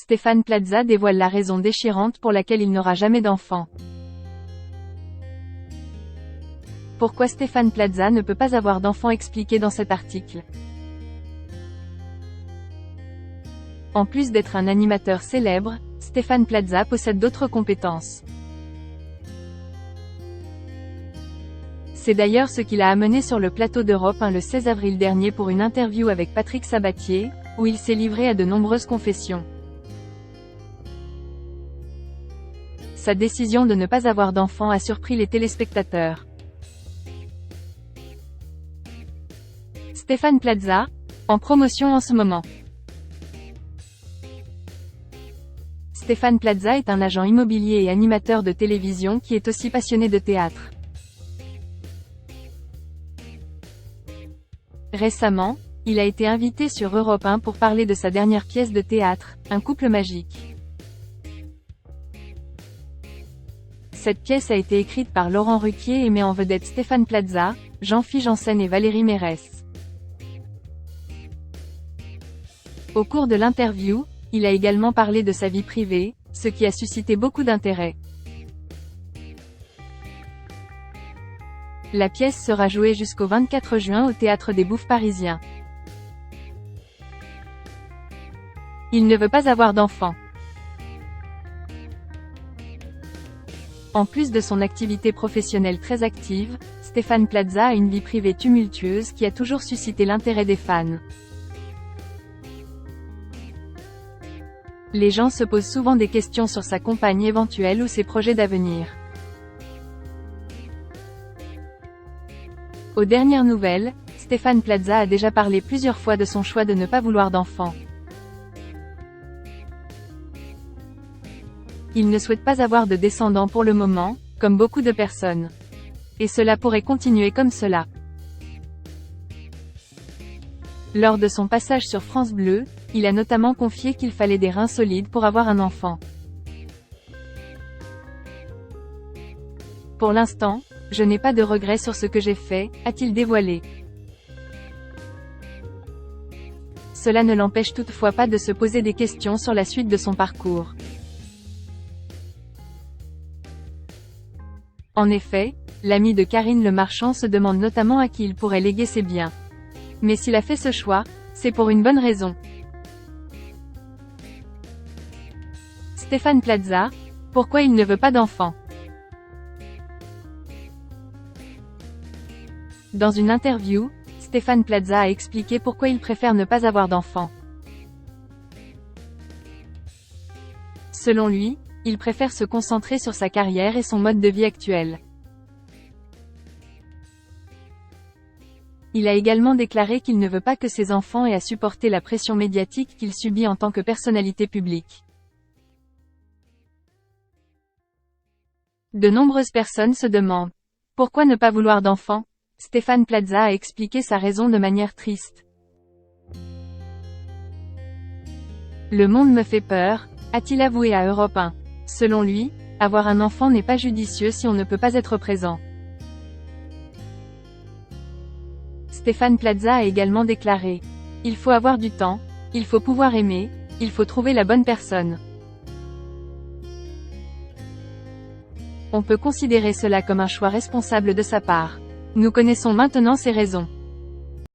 Stéphane Plaza dévoile la raison déchirante pour laquelle il n'aura jamais d'enfant. Pourquoi Stéphane Plaza ne peut pas avoir d'enfant expliqué dans cet article. En plus d'être un animateur célèbre, Stéphane Plaza possède d'autres compétences. C'est d'ailleurs ce qui l'a amené sur le plateau d'Europe 1 le 16 avril dernier pour une interview avec Patrick Sabatier, où il s'est livré à de nombreuses confessions. Sa décision de ne pas avoir d'enfant a surpris les téléspectateurs. Stéphane Plaza, en promotion en ce moment. Stéphane Plaza est un agent immobilier et animateur de télévision qui est aussi passionné de théâtre. Récemment, il a été invité sur Europe 1 pour parler de sa dernière pièce de théâtre, Un couple magique. Cette pièce a été écrite par Laurent Ruquier et met en vedette Stéphane Plaza, Jean-Philippe Janssen et Valérie Mérès. Au cours de l'interview, il a également parlé de sa vie privée, ce qui a suscité beaucoup d'intérêt. La pièce sera jouée jusqu'au 24 juin au Théâtre des Bouffes parisien. Il ne veut pas avoir d'enfant. En plus de son activité professionnelle très active, Stéphane Plaza a une vie privée tumultueuse qui a toujours suscité l'intérêt des fans. Les gens se posent souvent des questions sur sa compagne éventuelle ou ses projets d'avenir. Aux dernières nouvelles, Stéphane Plaza a déjà parlé plusieurs fois de son choix de ne pas vouloir d'enfant. Il ne souhaite pas avoir de descendants pour le moment, comme beaucoup de personnes. Et cela pourrait continuer comme cela. Lors de son passage sur France Bleu, il a notamment confié qu'il fallait des reins solides pour avoir un enfant. Pour l'instant, je n'ai pas de regrets sur ce que j'ai fait, a-t-il dévoilé. Cela ne l'empêche toutefois pas de se poser des questions sur la suite de son parcours. En effet, l'ami de Karine Le Marchand se demande notamment à qui il pourrait léguer ses biens. Mais s'il a fait ce choix, c'est pour une bonne raison. Stéphane Plaza, pourquoi il ne veut pas d'enfant? Dans une interview, Stéphane Plaza a expliqué pourquoi il préfère ne pas avoir d'enfant. Selon lui, il préfère se concentrer sur sa carrière et son mode de vie actuel. Il a également déclaré qu'il ne veut pas que ses enfants aient à supporter la pression médiatique qu'il subit en tant que personnalité publique. De nombreuses personnes se demandent « Pourquoi ne pas vouloir d'enfant ?» Stéphane Plaza a expliqué sa raison de manière triste. « Le monde me fait peur », a-t-il avoué à Europe 1. Selon lui, avoir un enfant n'est pas judicieux si on ne peut pas être présent. Stéphane Plaza a également déclaré « Il faut avoir du temps, il faut pouvoir aimer, il faut trouver la bonne personne. On peut considérer cela comme un choix responsable de sa part. Nous connaissons maintenant ses raisons.